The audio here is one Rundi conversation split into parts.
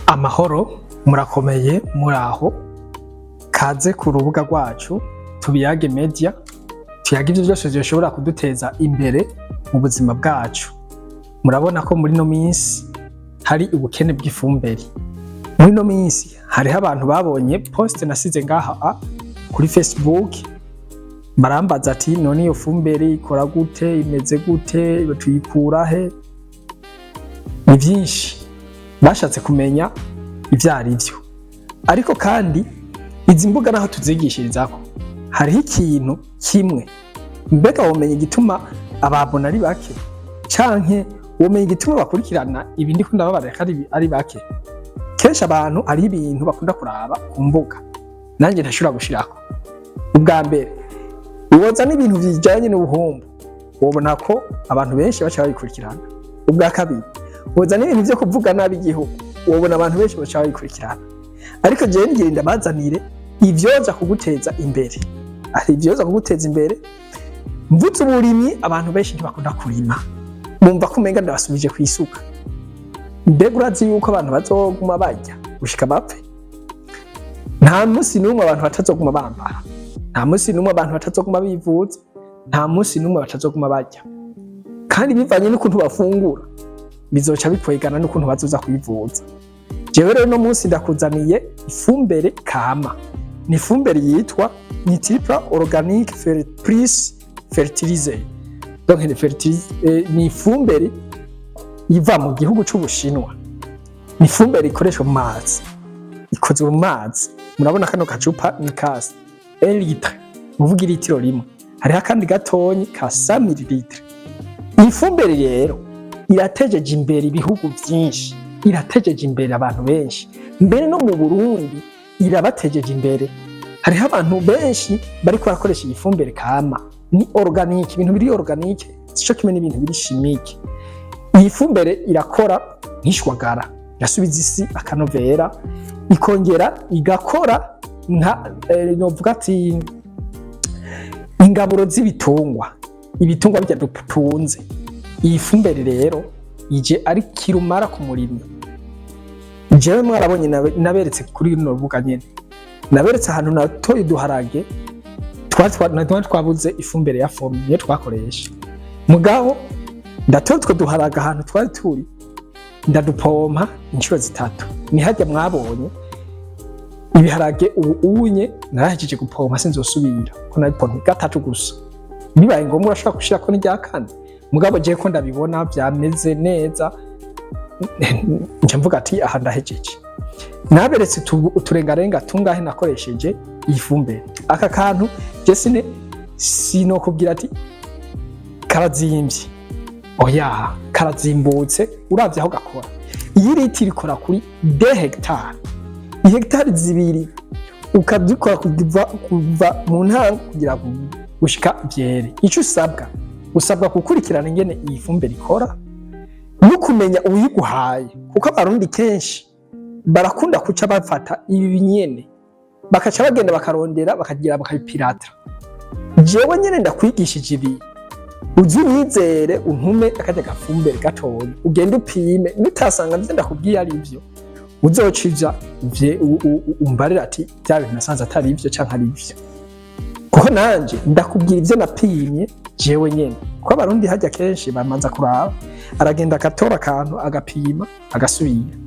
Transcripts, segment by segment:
Amahoro murakomeye muraho kaze ku rubuga rwacu tubiyage media tuyaga ivyo byose bishobora kuduteza imbere mu buzima bwacu. Murabona ko muri no minsi hari ubukene bw'ifumberi. Muri no minsi hariho abantu babonye post nasize ngaha kuri Facebook barambaza ati none iyo fumberi ikora gute, imeze gute, tuyikura he? Ni byinshi bashatse kumenya ivyari ivyo. Ariko kandi izi mbuga naho tuzigishirizako hariho ikintu kimwe mbega womenye igituma ahabona ari bake canke womenye igituma bakurikirana ibindi ko ndababareka ari bake. Kenshi abantu ari ibintu bakunda kuraba ku mbuga nanjye ntashobora gushirako. Ubwa mbere uwoza n'ibintu bijanye n'ubuhumbu wobona ko abantu benshi bacha bayikurikirana. Ubwa kabiri woza n'ibintu byo kuvuga nabi igihugu wobona abantu benshi bacha bayikurikirana. Ariko je ngirinda bazanire ivyoza kuguteza imbere. Ari ivyoza kuguteza imbere. Mvutse uburimyi abantu benshi ntibakunda kurima. Mumva ko umenga ndabasubije kwisuka. Mbega urazi yuko abantu bazoguma barya gushika bapfe? Nta musi numwe abantu batazoguma bambara. Nta musi numwe abantu batazoguma bivuza. Nta musi numwe batazoguma barya. Kandi bivanye n'ukuntu bafungura bizoca bikwegana n'ukuntu bazoza kwivuza. Jewe rero no munsi ndakuzaniye ifumbere kama. Ni ifumbere yitwa Multiple Organic Plus Fertilizer. Donc ni ifumbere iva mu gihugu c'Ubushinwa. Ni ifumbere ikoreshwa mu mazi. Ikozwe mu mazi. Murabona kano gacupa ni kasi 1 litre. Muvuga litiro rimwe. Hariho kandi gatonyi ka 100 ml. Ifumbere rero iratejeje imbere ibihugu byinshi. Iratejeje imbere abantu benshi. Mbere no mu Burundi irabatejeje imbere. Hariho abantu benshi bariko barakoresha ifumbere kama. Ni organique, ibintu biri organique, sico kimwe n'ibintu biri chimique. Iyi fumbere irakora nk'ishwagara, yasubiza isi akanovera, ikongera igakora nka novuga ati ingaburo z'ibitungwa. Ibitungwa bijya dutunze. Iyi fumbere rero ije ari kirumara ku murimo. Jewe mwarabonye naberetse kuri runo rubuga nyene. Naberetse ahantu natoye duharage twabuze ifumbere ya fomi niyo twakoresha. Mugabo ndatozwe duharaga ahantu twari turi ndadupompa inshuro zitatu. Ni hajya mwabonye ibiharage unye narahejije gupompa sinzosubira ko nabipompa gatatu gusa. Bibaye ngombwa urashaka gushira ko n'irya kane. Mugabo je ko ndabibona byameze neza nje mvuga ati aha ndahejeje. Naberetse uturengarenga tungahe nakoresheje ifumbere. Aka kantu je sino kubwira ati karazimbye. Oya, karazimbutse uravye aho gakora. Iyi litiro ikora kuri 2 hectare. Hectare zibiri ukadukora kuva mu ntango kugira gushika byere. Ico usabwa gukurikirana ingene iyi fumbere ikora no kumenya uyiguhaye. Kuko abarundi kenshi barakunda kuca bafata ibi nyene bakaca bagenda bakarondera bakagira bakabipirata. Jewe nyene ndakwigishije ibi uzi nizere untume akajya gafumbere gatoya ugenda upime nitasanga byo ndakubwiye ari ivyo uzociza umbarira ati bya bintu nasanze atari ivyo canka ari ivyo. Kuko nanje ndakubwira ivyo napimye jewe nyene. Kuko abarundi hajya kenshi bamanza kuraba aragenda akatora akantu agapima agasubira.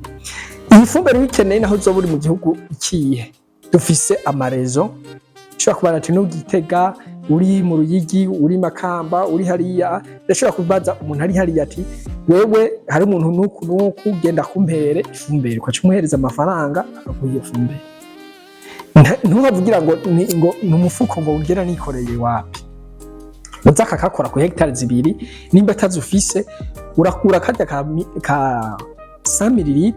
Iyi fumbere wikeneye naho uzoba uri mu gihugu ikihe. Dufise amarezo ushobora kubana ati n'ugitega uri mu Ruyigi uri Makamba uri hariya ndashobora kubaza umuntu ari hariya ati wewe hari umuntu nuku genda kumpere ifumbere kwacu umuhereza amafaranga akaguha ifumbere. Ntubavugira ngo n'umufuko ngo ugera nikoreye wapi. Uzaka kakora ku hectare zibiri nimba tazufise urakura kajya ka 100 ml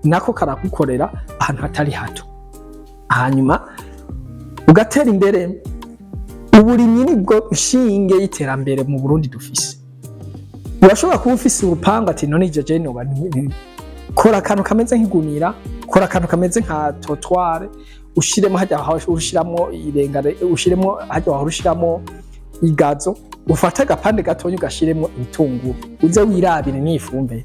nako karakukorera ahantu hatari hato. Hanyuma ugatera imbere. Uburimyi nibwo nshinge y'iterambere mu Burundi dufise. Urashobora kuba ufise urupanga ati none ijeje no kora akantu kameze nk'igunira, kora akantu kameze nka trottoir, ushiremo hajya urushiramo irengare, ushiremo hajya urushiramo igazo, ufata agapande gatonya ugashiremo ibitunguru. Uze wirabire n'ifumbire.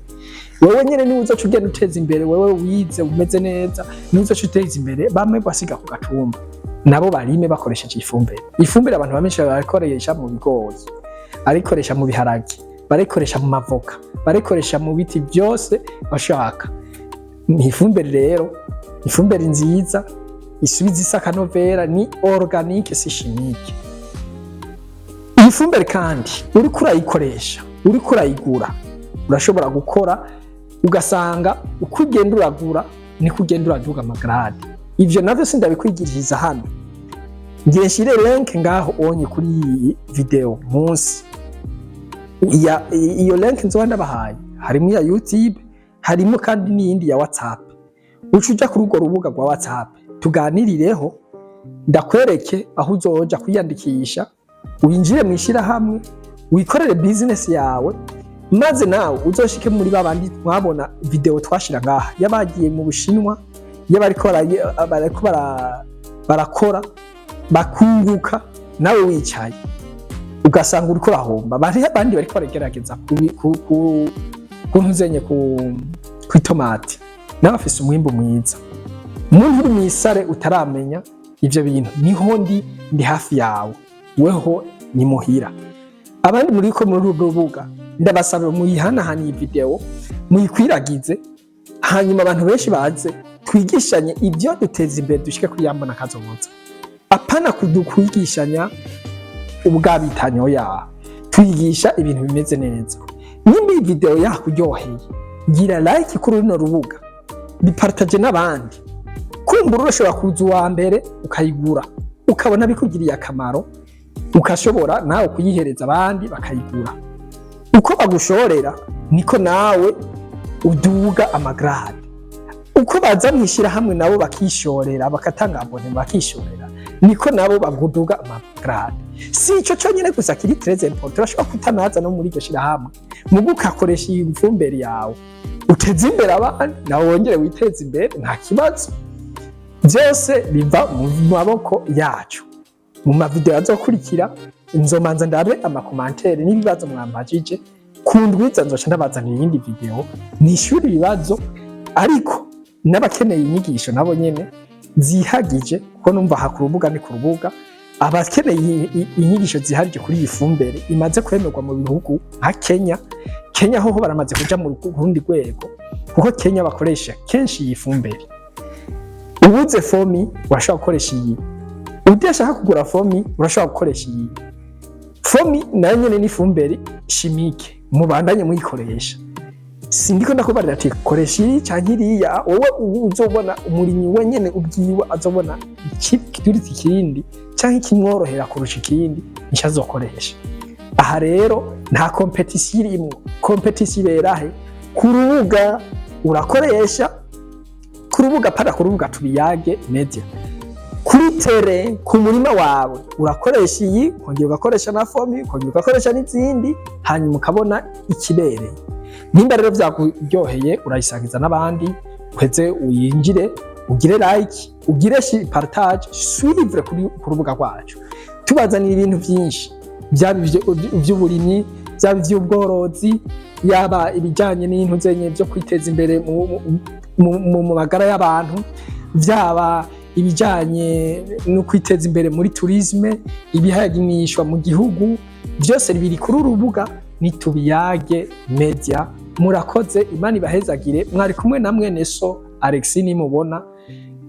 wewe nyene ni uzoca ugenda uteza imbere, wewe wize umeze neza ni uzoca uteza imbere bamwe basiga ku gatumba nabo barime bakoresheje ifumbire. Ifumbire abantu bamenshi barikoresha mu bigori, arikoresha mu biharage, barikoresha mu mavoka, barikoresha mu biti byose bashaka. Ni ifumbire rero, ifumbire nziza isubiza isa akanovera, ni organique si chimique. Ifumbire kandi uriko urayikoresha, uriko urayigura, urashobora gukora ugasanga uko ugenda uragura niko ugenda uraduga amagrade. Ivyo navyo sindabikwigiriza hano, ngiye nshire link ngaho onye kuri iyi video munsi. Iyo link nzoba ndabahaye harimo ya YouTube, harimo kandi n'iyindi ya WhatsApp. Ucuja kuri urwo rubuga rwa WhatsApp tuganirireho, ndakwereke aho uzoja kwiyandikisha, winjire mwishira hamwe, wikorere business yawe, maze nawe uzoshike muri babandi mwabona video twashira ngaha yabagiye mu Bushinwa, yabariko barakora bakunguka, nawe wicaye ugasanga uriko urahomba. Bari abandi bariko baragerageza kuntuzenye ku itomati, nawe afise umwimbo mwiza. Umuntu uri mwisare utaramenya ivyo bintu, niho ndi hafi yawe, weho ni muhira. Abandi muriko muri rubuga ndabasaba muyihanahana iyi video, muyikwiragize, hanyuma abantu benshi baze twigishanye ibyo duteza imbere dushike kuri yambona kazoza. Apana kudukwigishanya ubwabitanyo ya, twigisha ibintu bimeze neza. Nimba iyi video yakuryoheye, gira like kuri runo rubuga, bipartage n'abandi. Kumbura urashobora kuza uwa mbere ukayigura, ukabona bikugiriye akamaro, ukashobora nawe kuyihereza abandi bakayigura. Uko bagushorera niko nawe uduga amagrade. Uko baza mwishira hamwe nabo bakishorera, bakatanga abone bakishorera, niko nabo baguduga amagrade. Si ico cyonyine gusa kiri très important, urashobora kutanaza no muri iryo shira hamwe mugukakoresha iyi fumberi yawe, uteze imbere abandi nawe wongere witeze imbere, nta kibazo. Byose biva mu maboko yacu. Mu mavideo azokurikira nzomanza ndabe amakomantere n'ibibazo mwambajije, kundwiza nzoca ndabazanira iyindi video nishuri ibibazo, ariko n'abakeneye inyigisho nabo nyene zihagije, kuko numva hakurubuga ni kurubuga. Abakeneye inyigisho zihagije kuri iyi fumberi imaze kwemerwa mu bihugu nka Kenya hoho baramaze kuja mu rundi rwego, kuko Kenya bakoresha kenshi iyi fumberi. Ubuze fomi urashobora gukoresha iyi, udashaka kugura fomi urashobora gukoresha iyi. Fomi nayo nyene ni fumberi chimique, mubandanye muyikoresha. Sindiko ndakubarira ati koresha iyi canke iriya, wowe uzobona umurimyi wenyene ubwiwe azobona ikiduritse ikindi canke kimworohera kurusha ikindi nisha azokoresha. Aha rero nta competition irimo, competition iberahe ku rubuga urakoresha, ku rubuga para ku rubuga tubiyage media, kuri tere ku murima wawe urakoresha iyi, kongera ugakoresha na fomi, kongera ugakoresha n'izindi, hanyuma ukabona ikibereye. Nimba rero byakuryoheye urayisangiza n'abandi, uheze uyinjire, ugire like, ugire partage, suivre ku rubuga rwacu. Tubazanira ibintu byinshi, byaba iby'uburimyi, byaba iby'ubworozi, yaba ibijyanye n'ibintu zenye byo kwiteza imbere mu magara y'abantu, byaba ibijyanye no kwiteza imbere muri tourisme, ibihayanishwa mu gihugu, byose biri kuri urubuga ni Tubiyage Media. Murakoze, Imana ibahezagire. Mwari kumwe na mwene so Alexis nimubona,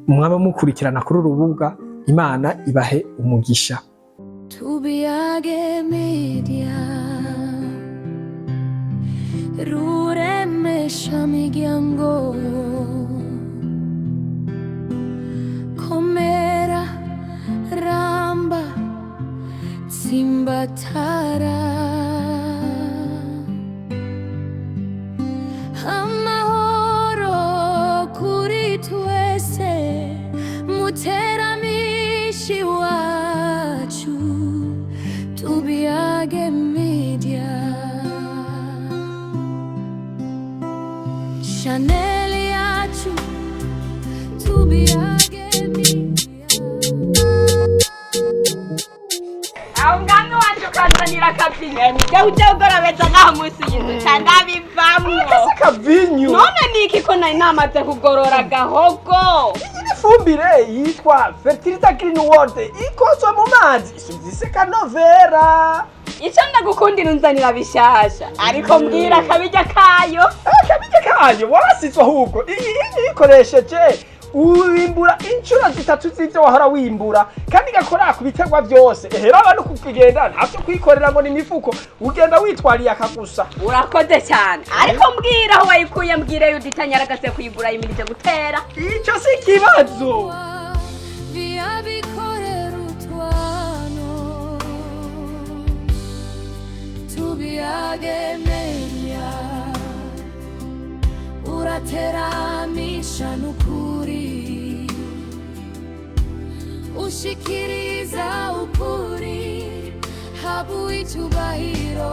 mwaba mukurikirana kuri urubuga, Imana ibahe umugisha. Tubiyage Media, ruremesha miryango, komera ramba tsimbatara, amahoro kuri twese, muteramishi wacu, Tubiyage Media. Chanel Jya ujya ugorabeza ngaho munsi y'inzu ndabivamwo. Ese kavinyu. None niki ko nari namaze kugorora agahogo? Iyi fumbire yitwa fertilizer green water ikozwe mu mazi isuzise kanovera. Icyo ndagukundira unzanira bishasha ariko mbwira akabirya kayo. Akabirya kayo warasizwe ahubwo iyi ikoresheje wimbura inshuro zitatu z'ivyo wahora wimbura kandi igakora ku biterwa byose. Rero abantu kukigenda ntavyo kwikorera ngo ni imifuko ugenda witwariye akagusa. Urakoze cyane ariko mbwira aho wayikuye mbwire yuditanyara gase kuyigura yimirije gutera. Ico si kibazo. Viabikorera utwano tubiagemenya urateramisha n'ukuri ushikiriza ukuri habu icyubahiro